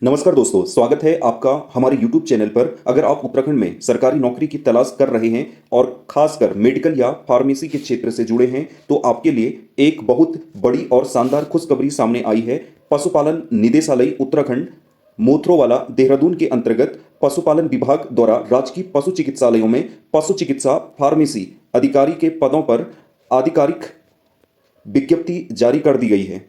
नमस्कार दोस्तों, स्वागत है आपका हमारे YouTube चैनल पर। अगर आप उत्तराखंड में सरकारी नौकरी की तलाश कर रहे हैं और खासकर मेडिकल या फार्मेसी के क्षेत्र से जुड़े हैं तो आपके लिए एक बहुत बड़ी और शानदार खुशखबरी सामने आई है। पशुपालन निदेशालय उत्तराखंड मोथरोवाला देहरादून के अंतर्गत पशुपालन विभाग द्वारा राजकीय पशु चिकित्सालयों में पशु चिकित्सा फार्मेसी अधिकारी के पदों पर आधिकारिक विज्ञप्ति जारी कर दी गई है।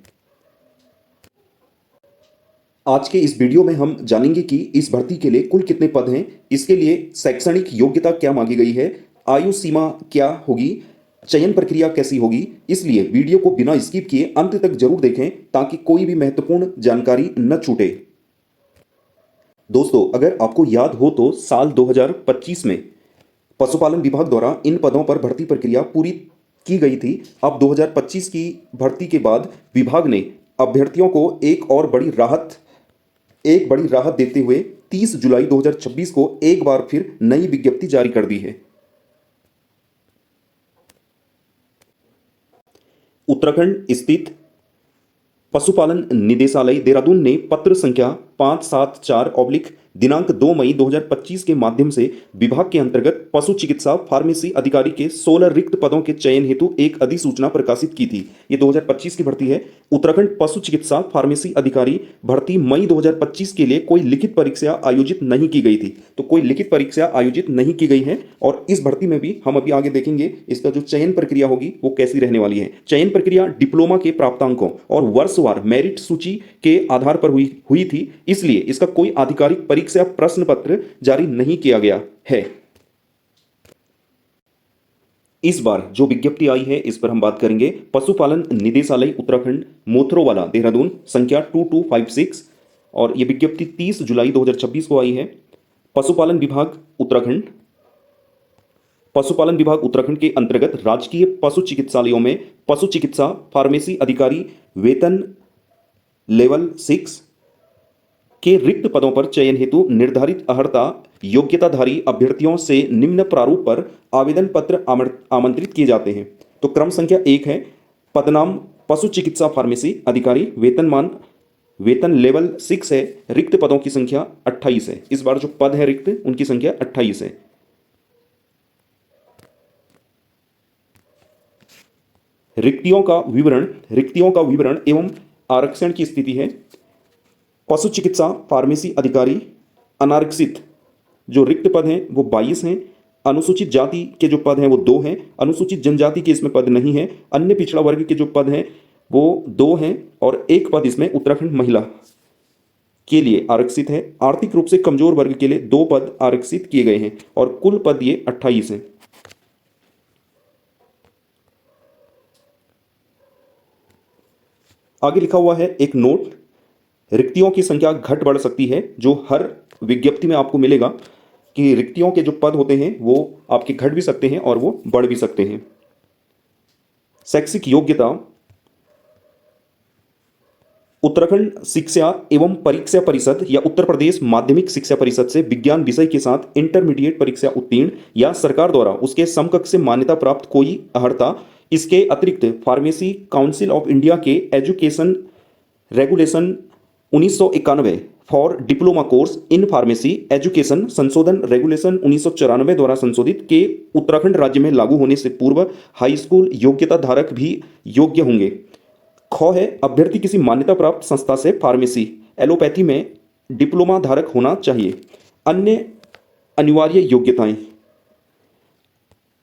आज के इस वीडियो में हम जानेंगे कि इस भर्ती के लिए कुल कितने पद हैं, इसके लिए शैक्षणिक योग्यता क्या मांगी गई है, आयु सीमा क्या होगी, चयन प्रक्रिया कैसी होगी। इसलिए वीडियो को बिना स्किप किए अंत तक जरूर देखें ताकि कोई भी महत्वपूर्ण जानकारी न छूटे। दोस्तों, अगर आपको याद हो तो साल 2025 में पशुपालन विभाग द्वारा इन पदों पर भर्ती प्रक्रिया पूरी की गई थी। अब 2025 की भर्ती के बाद विभाग ने अभ्यर्थियों को एक बड़ी राहत देते हुए 30 जुलाई 2026 को एक बार फिर नई विज्ञप्ति जारी कर दी है। उत्तराखंड स्थित पशुपालन निदेशालय देहरादून ने पत्र संख्या 574/ दिनांक 2 मई 2025 के माध्यम से विभाग के अंतर्गत पशु चिकित्सा फार्मेसी अधिकारी के 16 रिक्त पदों के चयन हेतु एक अधिसूचना प्रकाशित की थी। ये 2025 की भर्ती है। उत्तराखंड पशु चिकित्सा फार्मेसी अधिकारी भर्ती मई 2025 के लिए कोई लिखित परीक्षा आयोजित नहीं की गई थी, तो कोई लिखित परीक्षा आयोजित नहीं की गई है। और इस भर्ती में भी हम अभी आगे देखेंगे इसका जो चयन प्रक्रिया होगी वो कैसी रहने वाली है। चयन प्रक्रिया डिप्लोमा के प्राप्तांकों और वर्षवार मेरिट सूची के आधार पर हुई थी, इसलिए इसका कोई आधिकारिक परीक्षा प्रश्न पत्र जारी नहीं किया गया है। इस बार जो विज्ञप्ति आई है इस पर हम बात करेंगे। पशुपालन निदेशालय उत्तराखंड मोथरोवाला देहरादून संख्या 2256 और यह विज्ञप्ति 30 जुलाई 2026 को आई है। पशुपालन विभाग उत्तराखंड के अंतर्गत राजकीय पशु चिकित्सालयों में पशु चिकित्सा फार्मेसी अधिकारी वेतन लेवल 6 के रिक्त पदों पर चयन हेतु निर्धारित अर्हता योग्यताधारी अभ्यर्थियों से निम्न प्रारूप पर आवेदन पत्र आमंत्रित किए जाते हैं। तो क्रम संख्या 1 है पदनाम पशु चिकित्सा फार्मेसी अधिकारी, वेतन लेवल 6 है, रिक्त पदों की संख्या 28 है। इस बार जो पद है रिक्त उनकी संख्या 28 है। रिक्तियों का विवरण एवं आरक्षण की स्थिति है। पशु चिकित्सा फार्मेसी अधिकारी अनारक्षित जो रिक्त पद हैं वो 22 हैं। अनुसूचित जाति के जो पद हैं वो 2 हैं। अनुसूचित जनजाति के इसमें पद नहीं है। अन्य पिछड़ा वर्ग के जो पद हैं वो 2 हैं और एक पद इसमें उत्तराखंड महिला के लिए आरक्षित है। आर्थिक रूप से कमजोर वर्ग के लिए 2 पद आरक्षित किए गए हैं और कुल पद ये 28 हैं। आगे लिखा हुआ है एक नोट, रिक्तियों की संख्या घट बढ़ सकती है। जो हर विज्ञप्ति में आपको मिलेगा कि रिक्तियों के जो पद होते हैं वो आपके घट भी सकते हैं और वो बढ़ भी सकते हैं। शैक्षिक योग्यता उत्तराखंड शिक्षा एवं परीक्षा परिषद या उत्तर प्रदेश माध्यमिक शिक्षा परिषद से विज्ञान विषय के साथ इंटरमीडिएट परीक्षा उत्तीर्ण या सरकार द्वारा उसके समकक्ष से मान्यता प्राप्त कोई अर्हता। इसके अतिरिक्त फार्मेसी काउंसिल ऑफ इंडिया के education regulation 1991 for diploma course in pharmacy education संशोधन रेगुलेशन 1994 द्वारा संशोधित के उत्तराखंड राज्य में लागू होने से पूर्व हाई स्कूल योग्यता धारक भी योग्य होंगे। ख है अभ्यर्थी किसी मान्यता प्राप्त संस्था से फार्मेसी एलोपैथी में डिप्लोमा धारक होना चाहिए। अन्य अनिवार्य योग्यताएं,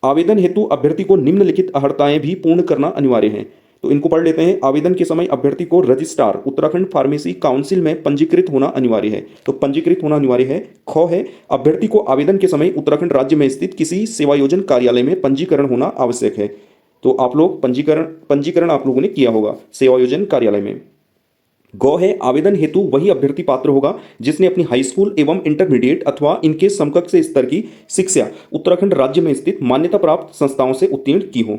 आवेदन हेतु अभ्यर्थी को निम्नलिखित अर्हताएं भी पूर्ण करना अनिवार्य है। तो इनको पढ़ लेते हैं। आवेदन के समय अभ्यर्थी को रजिस्ट्रार उत्तराखंड फार्मेसी काउंसिल में पंजीकृत होना अनिवार्य है। तो पंजीकृत होना अनिवार्य है। ख है अभ्यर्थी को आवेदन के समय उत्तराखंड राज्य में स्थित किसी सेवायोजन कार्यालय में पंजीकरण होना आवश्यक है। तो आप लोग पंजीकरण आप लोगों ने किया होगा सेवायोजन कार्यालय में। गौ है आवेदन हेतु वही अभ्यर्थी पात्र होगा जिसने अपनी हाई स्कूल एवं इंटरमीडिएट अथवा इनके समकक्ष स्तर की शिक्षा उत्तराखंड राज्य में स्थित मान्यता प्राप्त संस्थाओं से उत्तीर्ण की हो।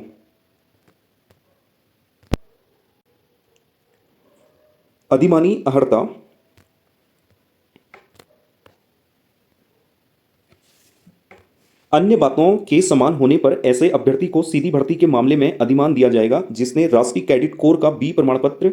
अधिमानी अर्हता अन्य बातों के समान होने पर ऐसे अभ्यर्थी को सीधी भर्ती के मामले में अधिमान दिया जाएगा जिसने राष्ट्रीय कैडेट कोर का बी प्रमाण पत्र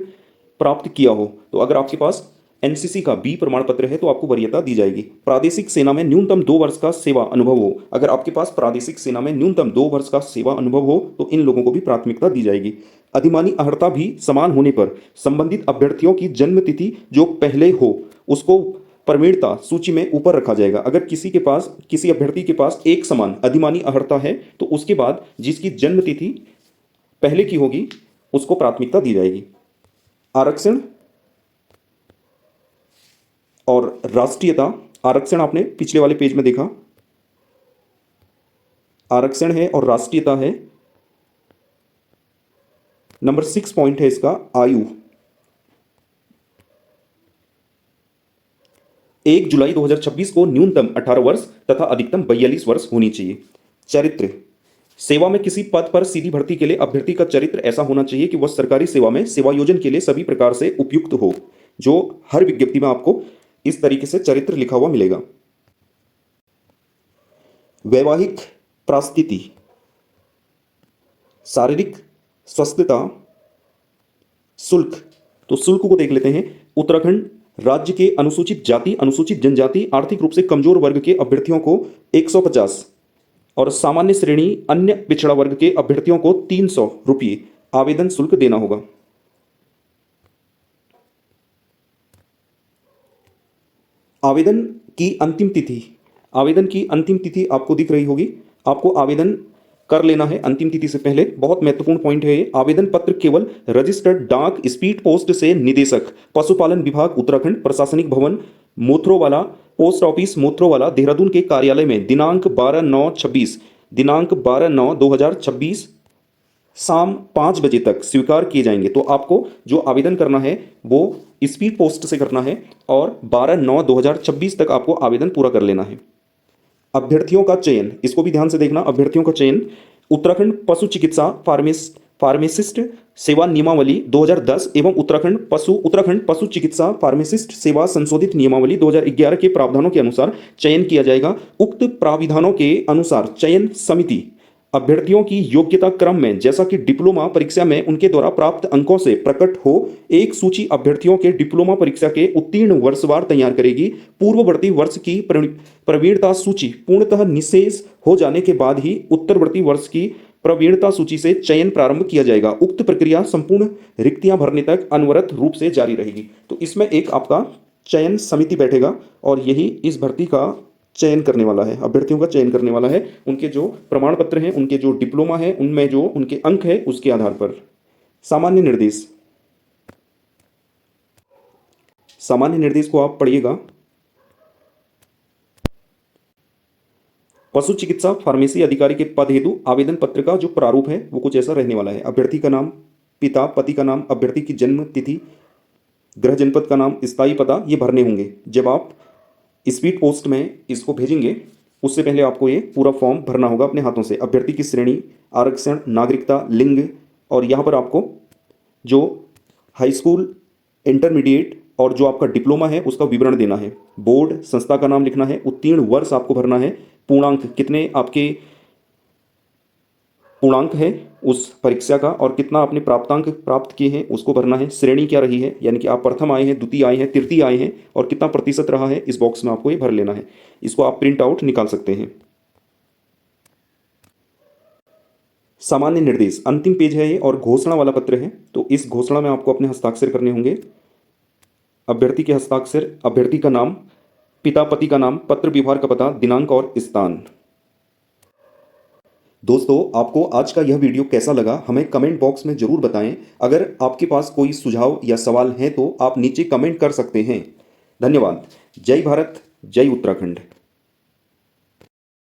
प्राप्त किया हो। तो अगर आपके पास एनसीसी का बी प्रमाण पत्र है तो आपको वरीयता दी जाएगी। प्रादेशिक सेना में न्यूनतम 2 वर्ष का सेवा अनुभव हो, अगर आपके पास प्रादेशिक सेना में न्यूनतम 2 वर्ष का सेवा अनुभव हो तो इन लोगों को भी प्राथमिकता दी जाएगी। अधिमानी अर्हता भी समान होने पर संबंधित अभ्यर्थियों की जन्म तिथि जो पहले हो उसको प्रवीणता सूची में ऊपर रखा जाएगा। अगर किसी अभ्यर्थी के पास एक समान अधिमानी अर्हता है तो उसके बाद जिसकी जन्म तिथि पहले की होगी उसको प्राथमिकता दी जाएगी। आरक्षण और राष्ट्रीयता। आरक्षण आपने पिछले वाले पेज में देखा, आरक्षण है और राष्ट्रीयता है। नंबर 6 पॉइंट है इसका, आयु। 1 जुलाई 2026 को न्यूनतम 18 वर्ष तथा अधिकतम 42 वर्ष होनी चाहिए। चरित्र। सेवा में किसी पद पर सीधी भर्ती के लिए अभ्यर्थी का चरित्र ऐसा होना चाहिए कि वह सरकारी सेवा में सेवायोजन के लिए सभी प्रकार से उपयुक्त हो। जो हर विज्ञप्ति में आपको इस तरीके से चरित्र लिखा हुआ मिलेगा। वैवाहिक परिस्थिति, शारीरिक स्वस्थता, शुल्क। तो शुल्क को देख लेते हैं। उत्तराखंड राज्य के अनुसूचित जाति, अनुसूचित जनजाति, आर्थिक रूप से कमजोर वर्ग के अभ्यर्थियों को 150 और सामान्य श्रेणी अन्य पिछड़ा वर्ग के अभ्यर्थियों को 300 रुपये आवेदन शुल्क देना होगा। आवेदन की अंतिम तिथि, आवेदन की अंतिम तिथि आपको दिख रही होगी। आपको आवेदन कर लेना है अंतिम तिथि से पहले। बहुत महत्वपूर्ण पॉइंट है ये। आवेदन पत्र केवल रजिस्टर्ड डाक स्पीड पोस्ट से निदेशक पशुपालन विभाग उत्तराखंड प्रशासनिक भवन मोथरोवाला पोस्ट ऑफिस मोथरोवाला देहरादून के कार्यालय में दिनांक 12/9/2026 शाम 5 बजे तक स्वीकार किए जाएंगे। तो आपको जो आवेदन करना है वो स्पीड पोस्ट से करना है और 12/9/2026 तक आपको आवेदन पूरा कर लेना है। अभ्यर्थियों का चयन, इसको भी ध्यान से देखना। अभ्यर्थियों का चयन उत्तराखंड पशु चिकित्सा फार्मासिस्ट सेवा नियमावली 2010 एवं उत्तराखंड पशु चिकित्सा फार्मासिस्ट सेवा संशोधित नियमावली 2011 के प्रावधानों के अनुसार चयन किया जाएगा। उक्त प्राविधानों के अनुसार चयन समिति अभ्यर्थियों की योग्यता क्रम में जैसा कि डिप्लोमा परीक्षा में उनके द्वारा प्राप्त अंकों से प्रकट हो एक सूची अभ्यर्थियों के डिप्लोमा परीक्षा के उत्तीर्ण वर्षवार तैयार करेगी। पूर्ववर्ती वर्ष की प्रवीणता सूची पूर्णतः निशेष हो जाने के बाद ही उत्तरवर्ती वर्ष की प्रवीणता सूची से चयन प्रारंभ किया जाएगा। उक्त प्रक्रिया संपूर्ण रिक्तियां भरने तक अनवरत रूप से जारी रहेगी। तो इसमें एक आपका चयन समिति बैठेगा और यही इस भर्ती का चयन करने वाला है, अभ्यर्थियों का चयन करने वाला है। उनके जो प्रमाण पत्र हैं, उनके जो डिप्लोमा है, उनमें जो उनके अंक है उसके आधार पर। सामान्य निर्देश, सामान्य निर्देश को आप पढ़िएगा। पशु चिकित्सा फार्मेसी अधिकारी के पद हेतु आवेदन पत्र का जो प्रारूप है वो कुछ ऐसा रहने वाला है। अभ्यर्थी का नाम, पिता पति का नाम, अभ्यर्थी की जन्म तिथि, गृह जनपद का नाम, स्थायी पता, ये भरने होंगे। जब आप स्पीड पोस्ट में इसको भेजेंगे उससे पहले आपको ये पूरा फॉर्म भरना होगा अपने हाथों से। अभ्यर्थी की श्रेणी, आरक्षण, नागरिकता, लिंग और यहाँ पर आपको जो हाई स्कूल, इंटरमीडिएट और जो आपका डिप्लोमा है उसका विवरण देना है। बोर्ड, संस्था का नाम लिखना है। उत्तीर्ण वर्ष आपको भरना है। पूर्णांक, कितने आपके पूर्णांक है उस परीक्षा का और कितना आपने प्राप्तांक प्राप्त किए हैं उसको भरना है। श्रेणी क्या रही है, यानी कि आप प्रथम आए हैं, द्वितीय आए हैं, तृतीय आए हैं और कितना प्रतिशत रहा है, इस बॉक्स में आपको ये भर लेना है। इसको आप प्रिंट आउट निकाल सकते हैं। सामान्य निर्देश अंतिम पेज है ये और घोषणा वाला पत्र है। तो इस घोषणा में आपको अपने हस्ताक्षर करने होंगे। अभ्यर्थी के हस्ताक्षर, अभ्यर्थी का नाम, पिता पति का नाम, पत्र व्यवहार का पता, दिनांक और स्थान। दोस्तों, आपको आज का यह वीडियो कैसा लगा हमें कमेंट बॉक्स में जरूर बताएं। अगर आपके पास कोई सुझाव या सवाल है तो आप नीचे कमेंट कर सकते हैं। धन्यवाद। जय भारत, जय उत्तराखंड।